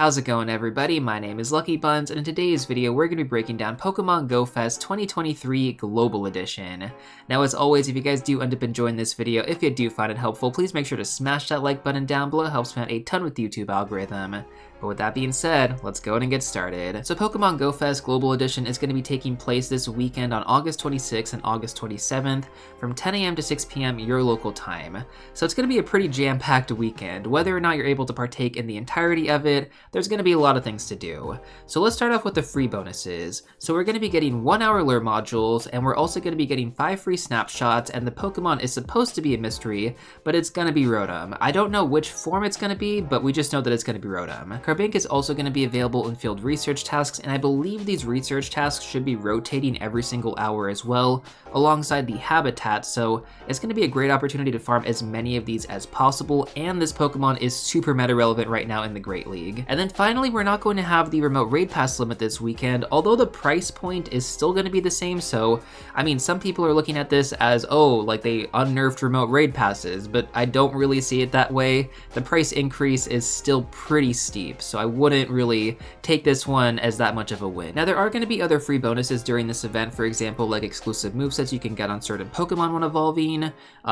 How's it going, everybody? My name is LuckyBunz, and in today's video we're going to be breaking down Pokemon GO Fest 2023 Global Edition. Now, as always, if you guys do end up enjoying this video, if you do find it helpful, please make sure to smash that like button down below. It helps me out a ton with the YouTube algorithm. But with that being said, let's go ahead and get started. So Pokemon GO Fest Global Edition is going to be taking place this weekend on August 26th and August 27th from 10 a.m. to 6 p.m. your local time. So it's going to be a pretty jam-packed weekend. Whether or not you're able to partake in the entirety of it, there's going to be a lot of things to do. So let's start off with the free bonuses. So we're going to be getting 1-hour lure modules, and we're also going to be getting 5 free snapshots, and the Pokemon is supposed to be a mystery, but it's going to be Rotom. I don't know which form it's going to be, but we just know that it's going to be Rotom. Carbink is also going to be available in field research tasks, and I believe these research tasks should be rotating every single hour as well, alongside the habitat, so it's going to be a great opportunity to farm as many of these as possible, and this Pokemon is super meta relevant right now in the Great League. And then finally, we're not going to have the remote raid pass limit this weekend, although the price point is still going to be the same, so I mean, some people are looking at this as, oh, like they unnerved remote raid passes, but I don't really see it that way. The price increase is still pretty steep, so I wouldn't really take this one as that much of a win. Now, there are going to be other free bonuses during this event, for example, like exclusive movesets you can get on certain Pokemon when evolving,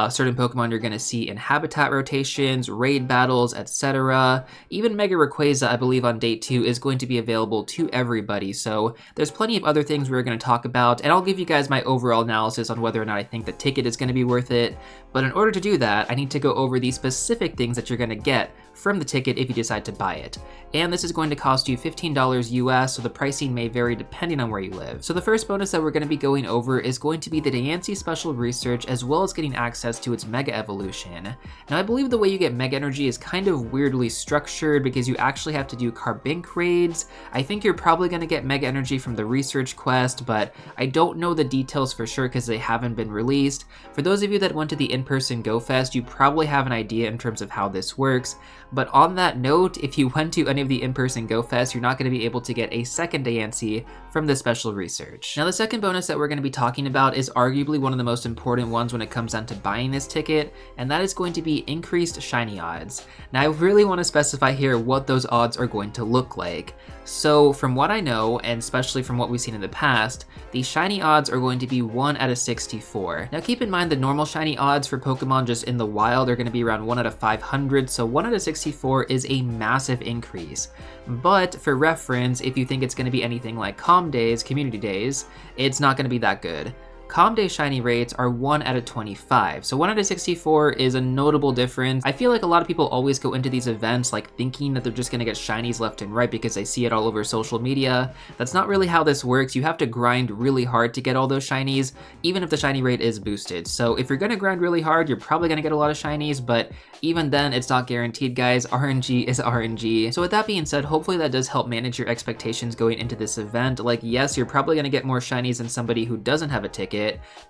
certain Pokemon you're going to see in habitat rotations, raid battles, etc. Even Mega Rayquaza, I believe on day 2, is going to be available to everybody, so there's plenty of other things we're going to talk about, and I'll give you guys my overall analysis on whether or not I think the ticket is going to be worth it. But in order to do that, I need to go over the specific things that you're going to get from the ticket if you decide to buy it. And this is going to cost you $15 US, so the pricing may vary depending on where you live. So the first bonus that we're going to be going over is going to be the Diancie Special Research, as well as getting access to its Mega Evolution. Now, I believe the way you get Mega Energy is kind of weirdly structured because you actually have to do Carbink raids. I think you're probably going to get Mega Energy from the Research quest, but I don't know the details for sure because they haven't been released. For those of you that went to the in-person Go Fest, you probably have an idea in terms of how this works. But on that note, if you went to any of the in-person Go Fest, you're not going to be able to get a second Diancie from the special research. Now, the second bonus that we're going to be talking about is arguably one of the most important ones when it comes down to buying this ticket, and that is going to be increased shiny odds. Now, I really want to specify here what those odds are going to look like. So from what I know, and especially from what we've seen in the past, the shiny odds are going to be 1 out of 64. Now, keep in mind the normal shiny odds for Pokemon just in the wild are going to be around 1 out of 500, so 1 out of 64 is a massive increase. But for reference, if you think it's going to be anything like Calm Days, Community Days, it's not going to be that good. Calm Day shiny rates are 1 out of 25, so 1 out of 64 is a notable difference. I feel like a lot of people always go into these events like thinking that they're just gonna get shinies left and right because they see it all over social media. That's not really how this works. You have to grind really hard to get all those shinies, even if the shiny rate is boosted. So if you're gonna grind really hard, you're probably gonna get a lot of shinies, but even then, it's not guaranteed, guys. RNG is RNG. So with that being said, hopefully that does help manage your expectations going into this event. Like, yes, you're probably gonna get more shinies than somebody who doesn't have a ticket,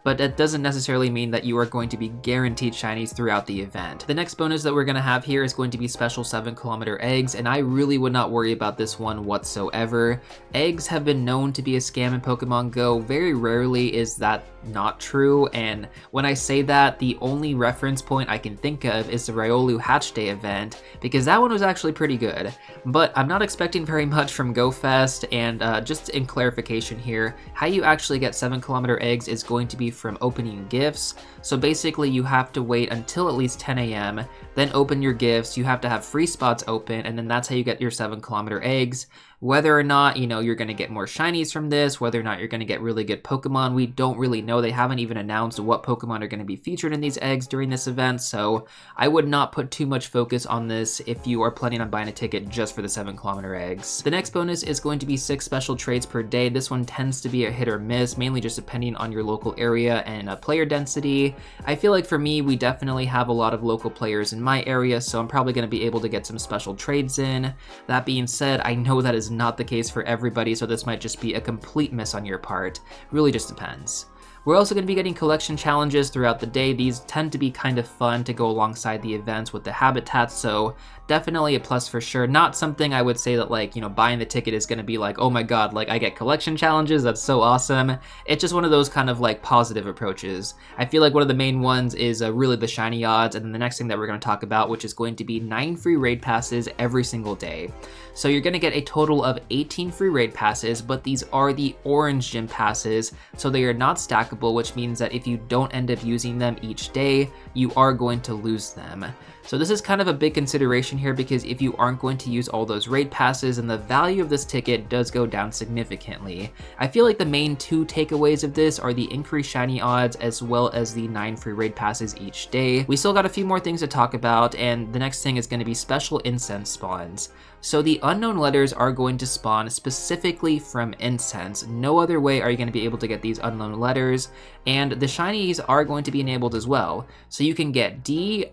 but that doesn't necessarily mean that you are going to be guaranteed shinies throughout the event. The next bonus that we're going to have here is going to be special 7-kilometer eggs, and I really would not worry about this one whatsoever. Eggs have been known to be a scam in Pokemon Go. Very rarely is that not true, and when I say that, the only reference point I can think of is the Riolu Hatch Day event, because that one was actually pretty good. But I'm not expecting very much from Go Fest, and just in clarification here, how you actually get 7-kilometer eggs is going to be from opening gifts. So basically you have to wait until at least 10 a.m., then open your gifts, you have to have free spots open, and then that's how you get your 7-kilometer eggs. Whether or not, you're going to get more shinies from this, whether or not you're going to get really good Pokemon, we don't really know. They haven't even announced what Pokemon are going to be featured in these eggs during this event, so I would not put too much focus on this if you are planning on buying a ticket just for the 7-kilometer eggs. The next bonus is going to be 6 special trades per day. This one tends to be a hit or miss, mainly just depending on your local area and player density. I feel like for me, we definitely have a lot of local players in my area, so I'm probably going to be able to get some special trades in. That being said, I know that is not the case for everybody, so this might just be a complete miss on your part. Really just depends. We're also going to be getting collection challenges throughout the day. These tend to be kind of fun to go alongside the events with the habitats, so definitely a plus for sure. Not something I would say that, like, buying the ticket is going to be like, oh my god, like, I get collection challenges, that's so awesome. It's just one of those kind of like positive approaches. I feel like one of the main ones is really the shiny odds, and then the next thing that we're going to talk about, which is going to be 9 free raid passes every single day. So you're going to get a total of 18 free raid passes, but these are the orange gym passes, so they are not stackable, which means that if you don't end up using them each day, you are going to lose them. So this is kind of a big consideration here, because if you aren't going to use all those raid passes, then the value of this ticket does go down significantly. I feel like the main two takeaways of this are the increased shiny odds as well as the 9 free raid passes each day. We still got a few more things to talk about, and the next thing is going to be special incense spawns. So the unknown letters are going to spawn specifically from incense. No other way are you going to be able to get these unknown letters, and the shinies are going to be enabled as well. So you can get DIAMON,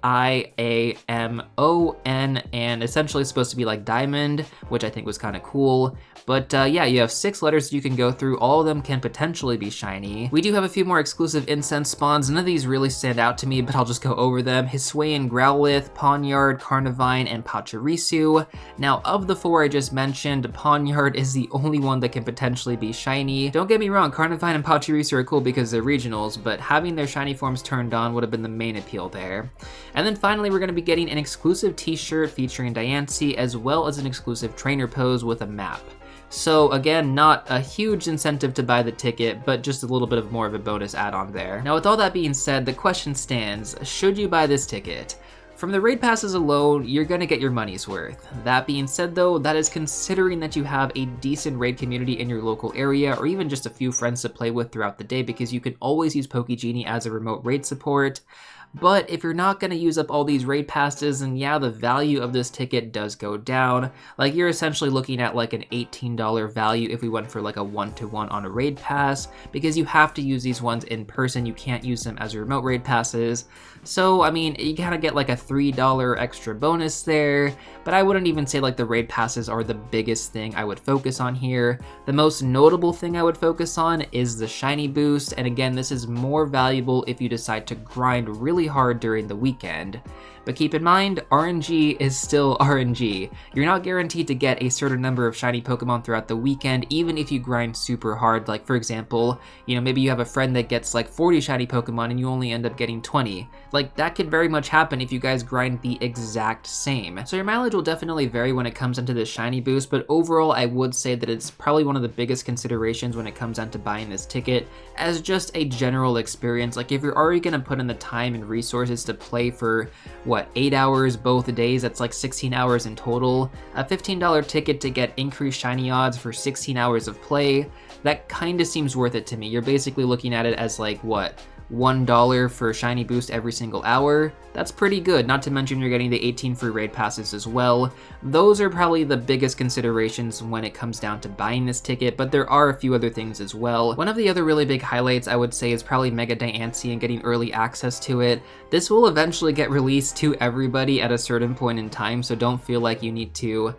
and essentially it's supposed to be like diamond, which I think was kind of cool. But yeah, you have 6 letters you can go through. All of them can potentially be shiny. We do have a few more exclusive incense spawns. None of these really stand out to me, but I'll just go over them. Hisuian Growlithe, Pawniard, Carnivine, and Pachirisu. Now, of the 4 I just mentioned, Pawniard is the only one that can potentially be shiny. Don't get me wrong, Carnivine and Pachirisu are cool because they're regionals, but having their shiny forms turned on would have been the main appeal there. And then finally, we're going to be getting an exclusive t-shirt featuring Diancie, as well as an exclusive trainer pose with a map. So again, not a huge incentive to buy the ticket, but just a little bit of more of a bonus add-on there. Now with all that being said, the question stands, should you buy this ticket? From the raid passes alone, you're gonna get your money's worth. That being said though, that is considering that you have a decent raid community in your local area, or even just a few friends to play with throughout the day, because you can always use Pokegenie as a remote raid support. But if you're not going to use up all these raid passes, then yeah, the value of this ticket does go down. Like, you're essentially looking at like an $18 value if we went for like a 1-to-1 on a raid pass, because you have to use these ones in person. You can't use them as remote raid passes. So, I mean, you kind of get like a $3 extra bonus there, but I wouldn't even say like the raid passes are the biggest thing I would focus on here. The most notable thing I would focus on is the shiny boost, and again, this is more valuable if you decide to grind really hard during the weekend. But keep in mind, RNG is still RNG. You're not guaranteed to get a certain number of shiny Pokemon throughout the weekend, even if you grind super hard. Like, for example, maybe you have a friend that gets like 40 shiny Pokemon and you only end up getting 20. Like, that could very much happen if you guys grind the exact same. So your mileage will definitely vary when it comes into this shiny boost, but overall I would say that it's probably one of the biggest considerations when it comes down to buying this ticket as just a general experience. Like, if you're already gonna put in the time and resources to play for, 8 hours both days, that's like 16 hours in total. A $15 ticket to get increased shiny odds for 16 hours of play, that kind of seems worth it to me. You're basically looking at it as like, $1 for shiny boost every single hour. That's pretty good, not to mention you're getting the 18 free raid passes as well. Those are probably the biggest considerations when it comes down to buying this ticket, but there are a few other things as well. One of the other really big highlights I would say is probably Mega Diancie and getting early access to it. This will eventually get released to everybody at a certain point in time, so don't feel like you need to,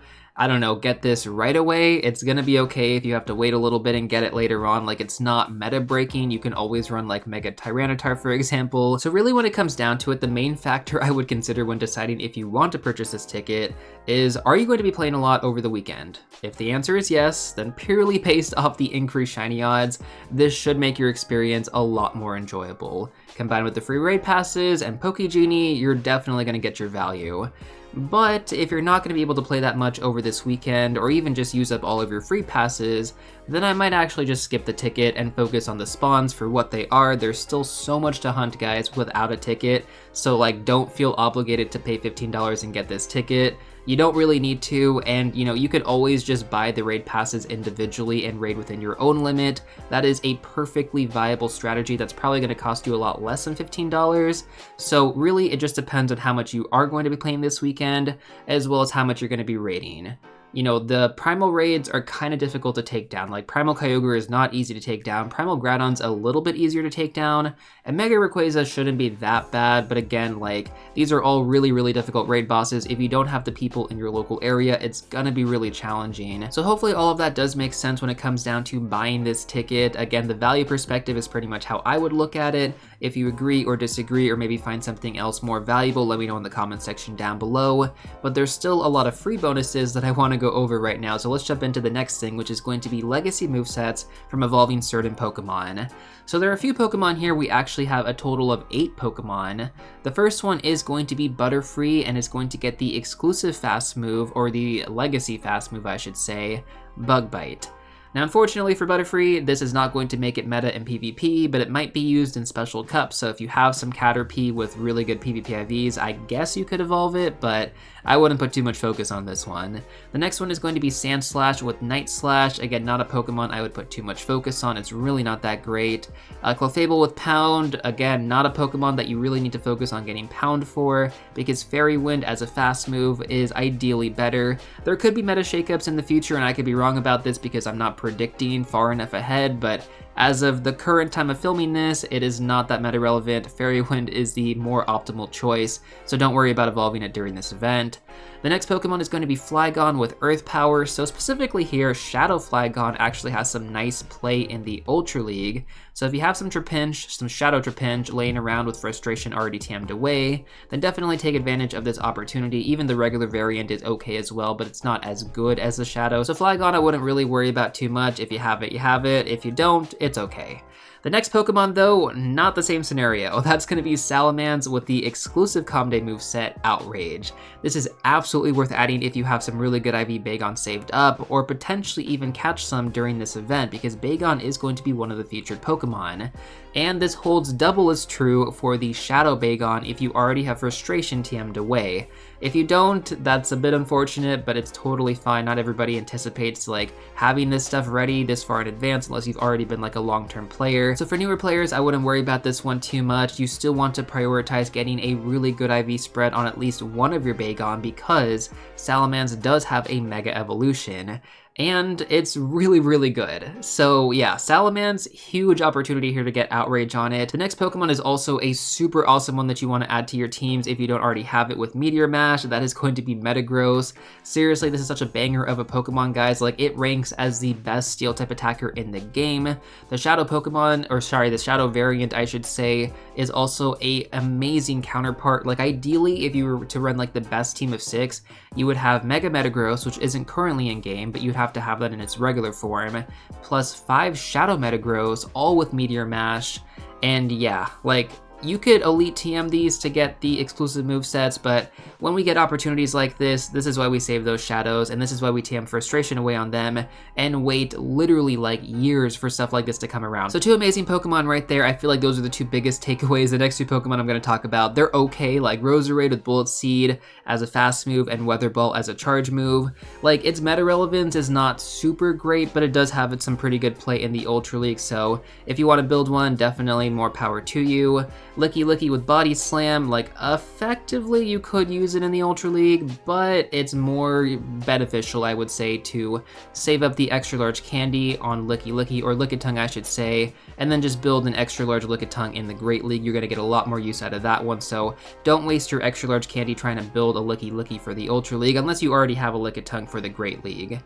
get this right away. It's gonna be okay if you have to wait a little bit and get it later on. Like, it's not meta breaking. You can always run like Mega Tyranitar, for example. So really, when it comes down to it, the main factor I would consider when deciding if you want to purchase this ticket is, are you going to be playing a lot over the weekend? If the answer is yes, then purely based off the increased shiny odds, this should make your experience a lot more enjoyable. Combined with the free raid passes and Pokegenie, you're definitely gonna get your value. But if you're not going to be able to play that much over this weekend, or even just use up all of your free passes, then I might actually just skip the ticket and focus on the spawns for what they are. There's still so much to hunt, guys, without a ticket, so like, don't feel obligated to pay $15 and get this ticket. You don't really need to, and you could always just buy the raid passes individually and raid within your own limit. That is a perfectly viable strategy that's probably going to cost you a lot less than $15. So really, it just depends on how much you are going to be playing this weekend, as well as how much you're going to be raiding. The Primal raids are kind of difficult to take down. Like, Primal Kyogre is not easy to take down. Primal Groudon's a little bit easier to take down. And Mega Rayquaza shouldn't be that bad, but again, like, these are all really, really difficult raid bosses. If you don't have the people in your local area, it's gonna be really challenging. So hopefully all of that does make sense when it comes down to buying this ticket. Again, the value perspective is pretty much how I would look at it. If you agree or disagree, or maybe find something else more valuable, let me know in the comment section down below. But there's still a lot of free bonuses that I want to go over right now, so let's jump into the next thing, which is going to be legacy movesets from evolving certain Pokemon. So there are a few Pokemon here. We actually have a total of 8 Pokemon. The first one is going to be Butterfree, and is going to get the exclusive fast move, or the legacy fast move I should say, Bug Bite. Now unfortunately for Butterfree, this is not going to make it meta in PvP, but it might be used in special cups, so if you have some Caterpie with really good PvP IVs, I guess you could evolve it, but I wouldn't put too much focus on this one. The next one is going to be Sandslash with Night Slash. Again, not a Pokemon I would put too much focus on, it's really not that great. Clefable with Pound, again, not a Pokemon that you really need to focus on getting Pound for, because Fairy Wind as a fast move is ideally better. There could be meta shakeups in the future, and I could be wrong about this because I'm not predicting far enough ahead, but as of the current time of filming this, it is not that meta relevant. Fairy Wind is the more optimal choice, so don't worry about evolving it during this event. The next Pokemon is going to be Flygon with Earth Power, so specifically here, Shadow Flygon actually has some nice play in the Ultra League. So if you have some Trapinch, some Shadow Trapinch laying around with frustration already tammed away, then definitely take advantage of this opportunity. Even the regular variant is okay as well, but it's not as good as the Shadow. So Flygon I wouldn't really worry about too much. If you have it, you have it. If you don't, it's okay. The next Pokemon though, not the same scenario. That's going to be Salamence with the exclusive Comday moveset, Outrage. This is absolutely worth adding if you have some really good IV Bagon saved up, or potentially even catch some during this event, because Bagon is going to be one of the featured Pokemon. And this holds double as true for the Shadow Bagon if you already have Frustration TM'd away. If you don't, that's a bit unfortunate, but it's totally fine. Not everybody anticipates like having this stuff ready this far in advance unless you've already been like a long-term player. So for newer players, I wouldn't worry about this one too much. You still want to prioritize getting a really good IV spread on at least one of your Bagon, because Salamence does have a Mega Evolution. And it's really, really good. So yeah, Salamence, huge opportunity here to get Outrage on it. The next Pokemon is also a super awesome one that you want to add to your teams if you don't already have it with Meteor Mash. That is going to be Metagross. Seriously, this is such a banger of a Pokemon, guys. Like, it ranks as the best Steel type attacker in the game. The Shadow Pokemon, or sorry, the Shadow variant, I should say, is also a amazing counterpart. Like, ideally, if you were to run like the best team of 6, you would have Mega Metagross, which isn't currently in game, but you'd have to have that in its regular form, plus 5 Shadow Metagross, all with Meteor Mash. And yeah, like, you could Elite TM these to get the exclusive movesets, but when we get opportunities like this is why we save those Shadows, and this is why we TM Frustration away on them, and wait literally like years for stuff like this to come around. So 2 amazing Pokemon right there. I feel like those are the 2 biggest takeaways. The next 2 Pokemon I'm going to talk about, they're okay, like Roserade with Bullet Seed as a fast move, and Weather Ball as a charge move. Like, its meta relevance is not super great, but it does have some pretty good play in the Ultra League, so if you want to build one, definitely more power to you. Licky with Body Slam, like, effectively you could use it in the Ultra League, but it's more beneficial, I would say, to save up the extra large candy on Licky, or Lickitung I should say, and then just build an extra large Lickitung in the Great League. You're going to get a lot more use out of that one, so don't waste your extra large candy trying to build a Licky for the Ultra League, unless you already have a Lickitung for the Great League.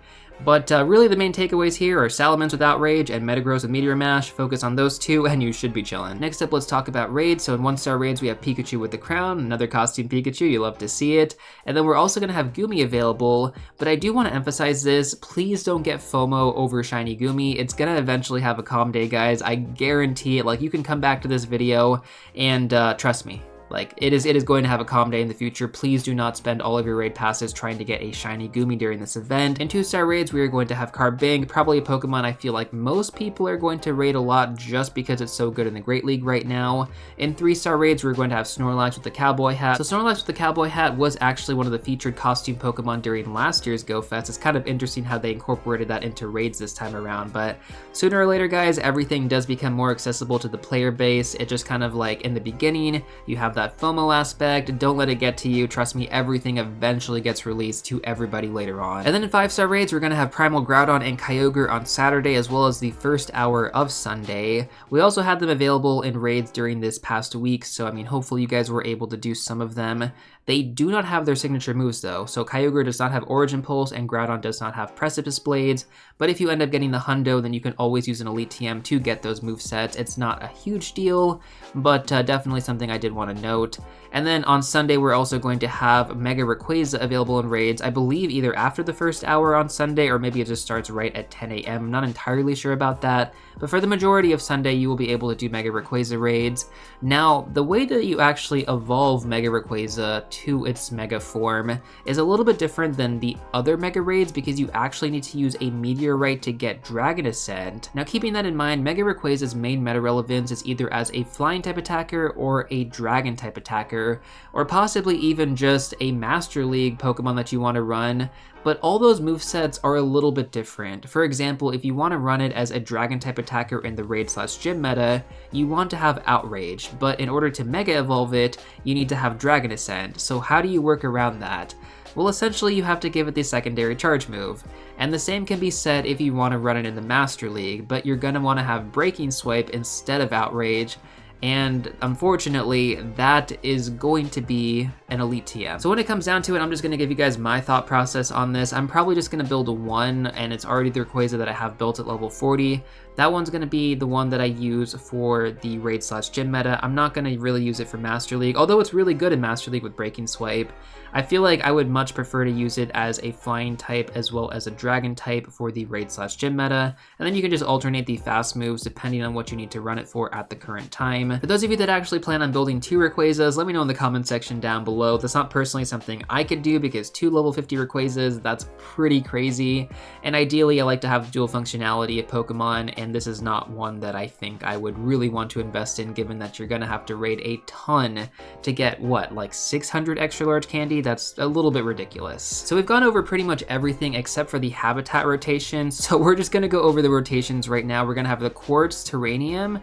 But really the main takeaways here are Salamence with Outrage and Metagross with Meteor Mash. Focus on those 2 and you should be chilling. Next up, let's talk about raids. So in 1-star raids, we have Pikachu with the crown, another costume Pikachu, you love to see it. And then we're also going to have Goomy available, but I do want to emphasize this, please don't get FOMO over Shiny Goomy. It's going to eventually have a calm day, guys. I guarantee it. Like, you can come back to this video and trust me. Like, it is going to have a calm day in the future. Please do not spend all of your raid passes trying to get a shiny Goomy during this event. In 2-star raids, we are going to have Carbink, probably a Pokemon I feel like most people are going to raid a lot just because it's so good in the Great League right now. In 3-star raids, we're going to have Snorlax with the cowboy hat. So Snorlax with the cowboy hat was actually one of the featured costume Pokemon during last year's Go Fest. It's kind of interesting how they incorporated that into raids this time around, but sooner or later, guys, everything does become more accessible to the player base. It just kind of like, in the beginning, you have that that FOMO aspect. Don't let it get to you. Trust me, everything eventually gets released to everybody later on. And then in 5-star raids, we're gonna have Primal Groudon and Kyogre on Saturday, as well as the first hour of Sunday. We also had them available in raids during this past week, so I mean, hopefully you guys were able to do some of them. They do not have their signature moves though, so Kyogre does not have Origin Pulse and Groudon does not have Precipice Blades, but if you end up getting the Hundo, then you can always use an Elite TM to get those movesets. It's not a huge deal, but definitely something I did want to note. And then on Sunday, we're also going to have Mega Rayquaza available in raids, I believe either after the first hour on Sunday, or maybe it just starts right at 10 a.m. I'm not entirely sure about that, but for the majority of Sunday, you will be able to do Mega Rayquaza raids. Now, the way that you actually evolve Mega Rayquaza to its Mega form is a little bit different than the other Mega raids because you actually need to use a Meteorite to get Dragon Ascent. Now, keeping that in mind, Mega Rayquaza's main meta relevance is either as a Flying type attacker or a Dragon type attacker, or possibly even just a Master League Pokemon that you want to run. But all those movesets are a little bit different. For example, if you want to run it as a Dragon type attacker in the raid/gym meta, you want to have Outrage, but in order to Mega Evolve it, you need to have Dragon Ascent. So how do you work around that? Well, essentially you have to give it the secondary charge move. And the same can be said if you want to run it in the Master League, but you're going to want to have Breaking Swipe instead of Outrage. And unfortunately, that is going to be an Elite TM. So when it comes down to it, I'm just going to give you guys my thought process on this. I'm probably just going to build one, and it's already the Rayquaza that I have built at level 40. That one's going to be the one that I use for the raid/gym meta. I'm not going to really use it for Master League, although it's really good in Master League with Breaking Swipe. I feel like I would much prefer to use it as a Flying type as well as a Dragon type for the raid/gym meta, and then you can just alternate the fast moves depending on what you need to run it for at the current time. For those of you that actually plan on building 2 Rayquazas, let me know in the comment section down below. That's not personally something I could do because 2 level 50 Rayquazas, that's pretty crazy, and ideally I like to have dual functionality of Pokemon, and this is not one that I think I would really want to invest in, given that you're gonna have to raid a ton to get, what, like 600 extra large candy? That's a little bit ridiculous. So we've gone over pretty much everything except for the habitat rotation, so we're just gonna go over the rotations right now. We're gonna have the Quartz Terrarium,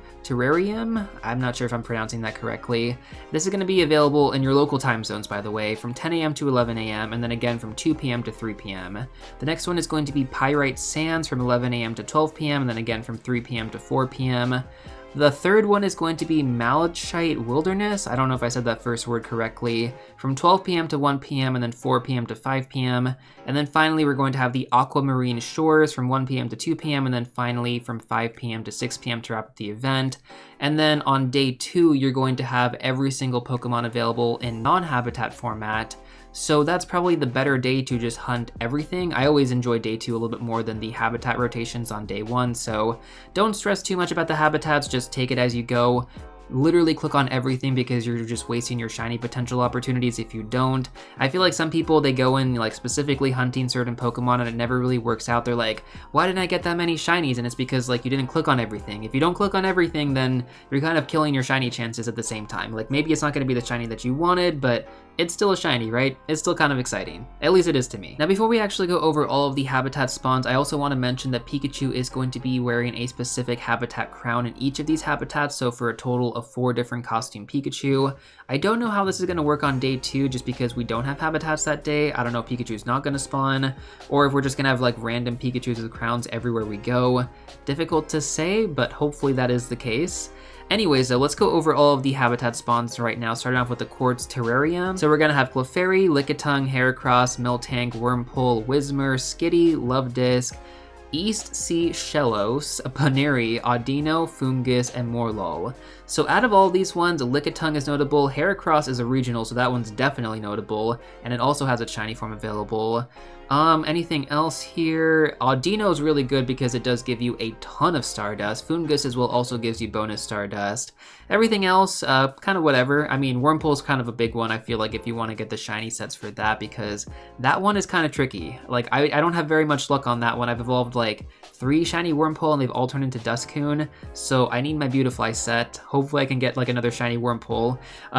I'm not sure if I'm pronouncing that correctly. This is gonna be available in your local time zones, by the way, from 10 a.m. to 11 a.m. and then again from 2 p.m. to 3 p.m. The next one is going to be Pyrite Sands from 11 a.m. to 12 p.m. and then again from 3 p.m. to 4 p.m. The third one is going to be Malachite Wilderness. I don't know if I said that first word correctly. From 12 p.m. to 1 p.m. and then 4 p.m. to 5 p.m. And then finally, we're going to have the Aquamarine Shores from 1 p.m. to 2 p.m. and then finally from 5 p.m. to 6 p.m. to wrap up the event. And then on day 2, you're going to have every single Pokemon available in non-habitat format. So that's probably the better day to just hunt everything. I always enjoy day 2 a little bit more than the habitat rotations on day 1, so don't stress too much about the habitats, just take it as you go. Literally click on everything because you're just wasting your shiny potential opportunities if you don't. I feel like some people, they go in like specifically hunting certain Pokemon and it never really works out. They're like, why didn't I get that many shinies? And it's because like you didn't click on everything. If you don't click on everything, then you're kind of killing your shiny chances at the same time. Like maybe it's not going to be the shiny that you wanted, but it's still a shiny, right? It's still kind of exciting. At least it is to me. Now, before we actually go over all of the habitat spawns, I also want to mention that Pikachu is going to be wearing a specific habitat crown in each of these habitats, so for a total of 4 different costume Pikachu. I don't know how this is going to work on day 2 just because we don't have habitats that day. I don't know if Pikachu's not going to spawn, or if we're just going to have like random Pikachus with crowns everywhere we go. Difficult to say, but hopefully that is the case. Anyways, though, let's go over all of the habitat spawns right now, starting off with the Quartz Terrarium. So we're going to have Clefairy, Lickitung, Heracross, Miltank, Wurmple, Whismur, Skitty, Lovedisc, East Sea Shellos, Paneri, Audino, Fungus, and Morlul. So out of all these ones, Lickitung is notable, Heracross is a regional, so that one's definitely notable, and it also has a shiny form available. Anything else here? Audino is really good because it does give you a ton of Stardust. Fungus as well also gives you bonus Stardust. Everything else, kind of whatever. I mean, Wurmple is kind of a big one, I feel like, if you want to get the shiny sets for that, because that one is kind of tricky. Like, I don't have very much luck on that one. I've evolved like 3 shiny Wurmple and they've all turned into Dusknoon, so I need my Beautifly set. Hopefully I can get like another shiny Wurmple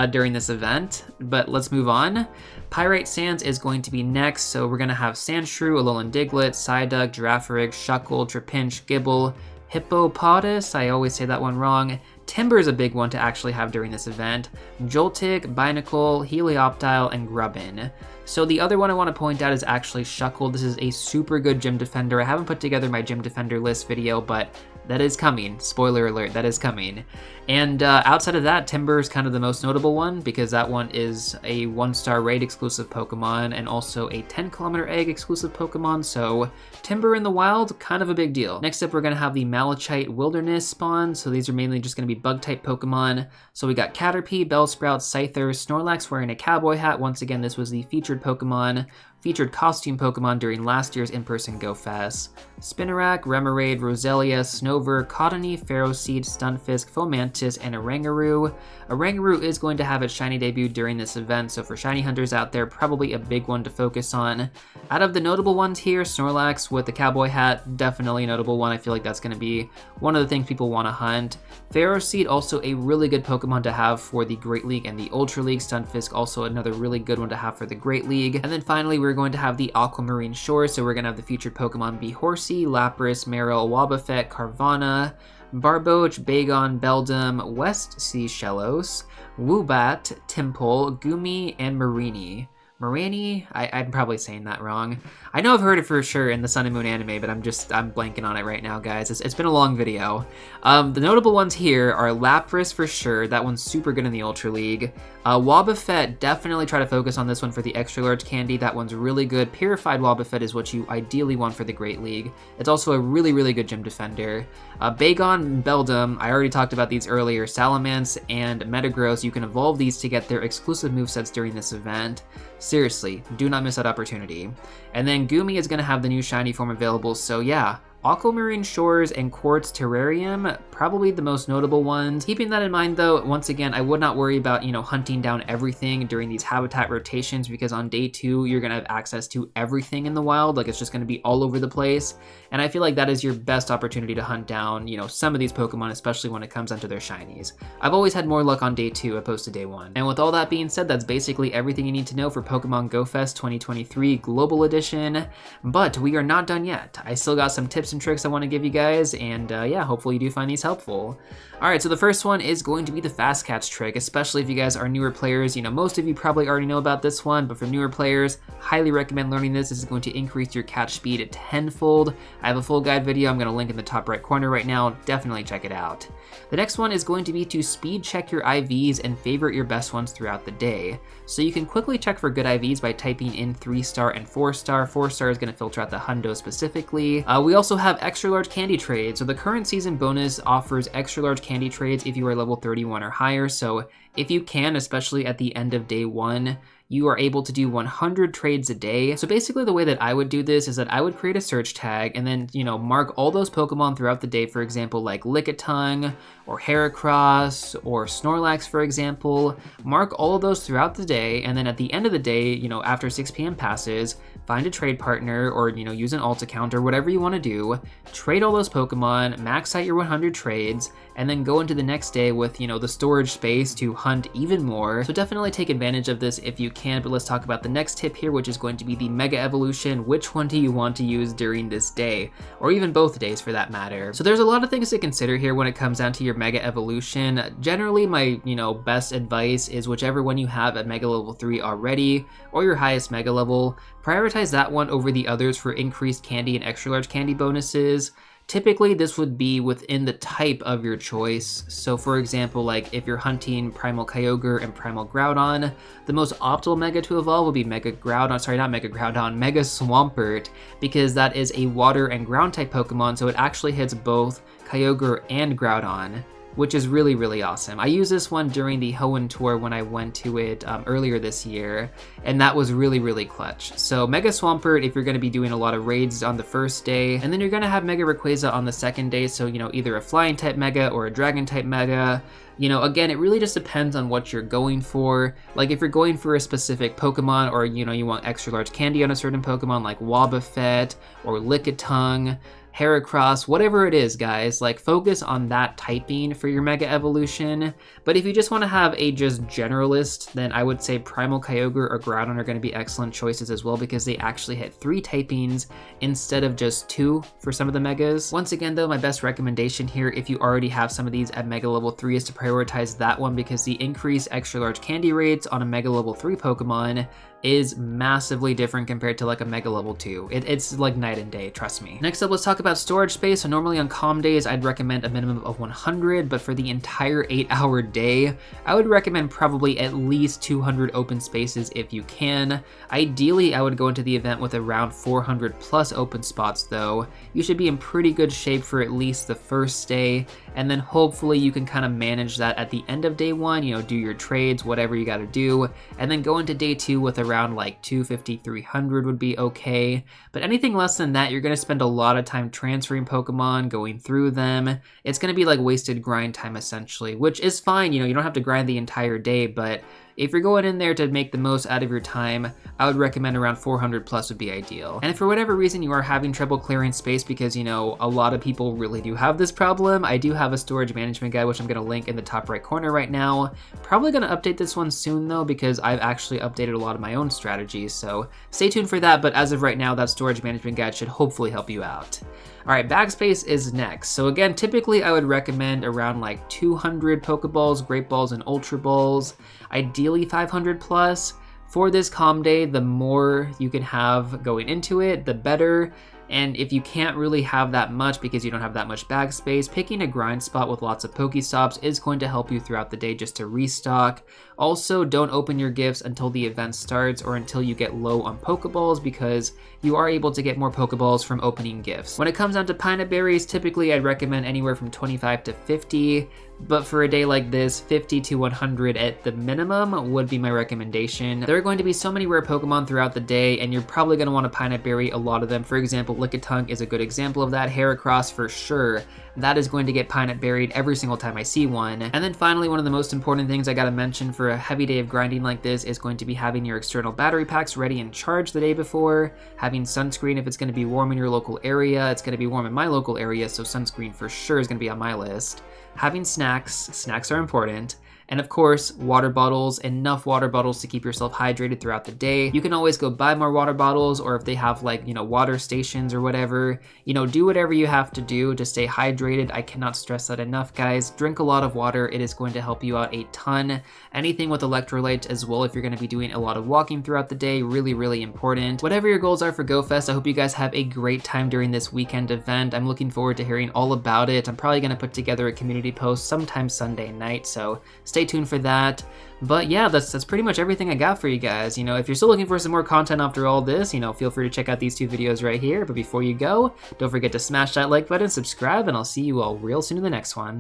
during this event, but let's move on. Pyrite Sands is going to be next, so we're going to have Sandshrew, Alolan Diglett, Psyduck, Girafarig, Shuckle, Trapinch, Gibble, Hippopotas, I always say that one wrong, Timber is a big one to actually have during this event. Joltik, Binacle, Helioptile, and Grubbin. So the other one I want to point out is actually Shuckle. This is a super good gym defender. I haven't put together my gym defender list video, but that is coming. Spoiler alert, that is coming. And outside of that, Timber is kind of the most notable one because that one is a 1-star raid exclusive Pokemon and also a 10-kilometer egg exclusive Pokemon, so Timber in the wild, kind of a big deal. Next up, we're going to have the Malachite Wilderness spawn, so these are mainly just going to be bug-type Pokemon. So we got Caterpie, Bellsprout, Scyther, Snorlax wearing a cowboy hat. Once again, this was the featured Pokemon. Featured costume Pokemon during last year's in-person Go Fest. Spinarak, Remoraid, Roselia, Snover, Cottonee, Ferroseed, Stunfisk, Fomantis, and Oranguru. Oranguru is going to have its shiny debut during this event, so for shiny hunters out there, probably a big one to focus on. Out of the notable ones here, Snorlax with the cowboy hat, definitely a notable one. I feel like that's going to be one of the things people want to hunt. Ferroseed, also a really good Pokemon to have for the Great League and the Ultra League. Stunfisk, also another really good one to have for the Great League. And then finally, we're going to have the Aquamarine Shores, so we're going to have the featured Pokemon be Horsey, Lapras, Marill, Wobbuffet, Carvanha, Barboach, Bagon, Beldum, West Sea Shellos, Woobat, Timple, Gumi, and Marini. Marani? I'm probably saying that wrong. I know I've heard it for sure in the Sun and Moon anime, but I'm blanking on it right now, guys. It's been a long video. The notable ones here are Lapras for sure. That one's super good in the Ultra League. Wobbuffet, definitely try to focus on this one for the extra large candy. That one's really good. Purified Wobbuffet is what you ideally want for the Great League. It's also a really, really good gym defender. Bagon and Beldum, I already talked about these earlier. Salamence and Metagross, you can evolve these to get their exclusive movesets during this event. Seriously, do not miss that opportunity. And then Gumi is going to have the new shiny form available, so yeah. Aquamarine Shores and Quartz Terrarium, probably the most notable ones. Keeping that in mind though, once again, I would not worry about, hunting down everything during these habitat rotations because on day 2, you're gonna have access to everything in the wild. Like it's just gonna be all over the place. And I feel like that is your best opportunity to hunt down, some of these Pokemon, especially when it comes down to their shinies. I've always had more luck on day 2 opposed to day 1. And with all that being said, that's basically everything you need to know for Pokemon Go Fest 2023 Global Edition. But we are not done yet. I still got some tips and tricks I want to give you guys, and yeah, hopefully you do find these helpful. Alright, so the first one is going to be the fast catch trick, especially if you guys are newer players. Most of you probably already know about this one, but for newer players, highly recommend learning this. This is going to increase your catch speed at tenfold. I have a full guide video I'm going to link in the top right corner right now. Definitely check it out. The next one is going to be to speed check your IVs and favorite your best ones throughout the day. So you can quickly check for good IVs by typing in 3-star and 4-star. 4-star is going to filter out the hundo specifically. We also have extra large candy trades. So the current season bonus offers extra large candy trades if you are level 31 or higher. So if you can, especially at the end of day 1, you are able to do 100 trades a day. So basically the way that I would do this is that I would create a search tag and then, mark all those Pokemon throughout the day, for example, like Lickitung or Heracross or Snorlax, for example. Mark all of those throughout the day, and then at the end of the day, after 6 p.m. passes, find a trade partner or, use an alt account or whatever you want to do, trade all those Pokemon, max out your 100 trades, and then go into the next day with, the storage space to hunt even more. So definitely take advantage of this if you can, but let's talk about the next tip here, which is going to be the Mega Evolution. Which one do you want to use during this day, or even both days for that matter? So there's a lot of things to consider here when it comes down to your Mega Evolution. Generally, my, best advice is whichever one you have at Mega Level 3 already, or your highest Mega level, prioritize that one over the others for increased candy and extra large candy bonuses. Typically, this would be within the type of your choice. So for example, like if you're hunting Primal Kyogre and Primal Groudon, the most optimal Mega to evolve would be Mega Swampert, because that is a water and ground type Pokemon, so it actually hits both Kyogre and Groudon, which is really, really awesome. I used this one during the Hoenn tour when I went to it earlier this year, and that was really, really clutch. So Mega Swampert if you're going to be doing a lot of raids on the first day, and then you're going to have Mega Rayquaza on the second day, so either a flying type Mega or a dragon type Mega. Again, it really just depends on what you're going for. Like if you're going for a specific Pokemon, or you want extra large candy on a certain Pokemon like Wobbuffet or Lickitung, Heracross, whatever it is, guys. Like, focus on that typing for your Mega Evolution. But if you just want to have a just generalist, then I would say Primal Kyogre or Groudon are going to be excellent choices as well, because they actually hit 3 typings instead of just 2 for some of the Megas. Once again, though, my best recommendation here, if you already have some of these at Mega Level 3, is to prioritize that one, because the increased extra large candy rates on a Mega Level 3 Pokemon is massively different compared to like a Mega Level 2. It's like night and day, trust me. Next up, let's talk about storage space. So normally on calm days, I'd recommend a minimum of 100, but for the entire 8-hour day, I would recommend probably at least 200 open spaces if you can. Ideally, I would go into the event with around 400 plus open spots though. You should be in pretty good shape for at least the first day, and then hopefully you can kind of manage that at the end of day 1, you know, do your trades, whatever you gotta do, and then go into day 2 with around like 250, 300 would be okay. But anything less than that, you're gonna spend a lot of time transferring Pokemon, going through them. It's gonna be like wasted grind time essentially, which is fine, you know, you don't have to grind the entire day, but if you're going in there to make the most out of your time, I would recommend around 400 plus would be ideal. And if for whatever reason you are having trouble clearing space, because, you know, a lot of people really do have this problem, I do have a storage management guide, which I'm gonna link in the top right corner right now. Probably gonna update this one soon though, because I've actually updated a lot of my own strategies, so stay tuned for that. But as of right now, that storage management guide should hopefully help you out. All right, bag space is next. So again, typically I would recommend around like 200 Pokeballs, Great Balls, and Ultra Balls, ideally 500 plus. For this calm day, the more you can have going into it, the better. And if you can't really have that much because you don't have that much bag space, picking a grind spot with lots of Pokestops is going to help you throughout the day just to restock. Also, don't open your gifts until the event starts or until you get low on Pokeballs, because you are able to get more Pokeballs from opening gifts. When it comes down to Pineapple Berries, typically I'd recommend anywhere from 25 to 50. But for a day like this, 50 to 100 at the minimum would be my recommendation. There are going to be so many rare Pokemon throughout the day, and you're probably going to want to Pineapple Berry a lot of them. For example, Lickitung is a good example of that. Heracross for sure. That is going to get Pineapple Berried every single time I see one. And then finally, one of the most important things I gotta mention for a heavy day of grinding like this is going to be having your external battery packs ready and charged the day before, having sunscreen if it's going to be warm in your local area. It's going to be warm in my local area, so sunscreen for sure is going to be on my list. Having snacks are important. And of course, water bottles, enough water bottles to keep yourself hydrated throughout the day. You can always go buy more water bottles, or if they have like, you know, water stations or whatever, you know, do whatever you have to do to stay hydrated. I cannot stress that enough, guys. Drink a lot of water. It is going to help you out a ton. Anything with electrolytes as well, if you're going to be doing a lot of walking throughout the day, really, really important. Whatever your goals are for Go Fest, I hope you guys have a great time during this weekend event. I'm looking forward to hearing all about it. I'm probably going to put together a community post sometime Sunday night, so stay tuned for that. But yeah, that's pretty much everything I got for you guys. You know, if you're still looking for some more content after all this, you know, feel free to check out these 2 videos right here. But before you go, don't forget to smash that like button, subscribe, and I'll see you all real soon in the next one.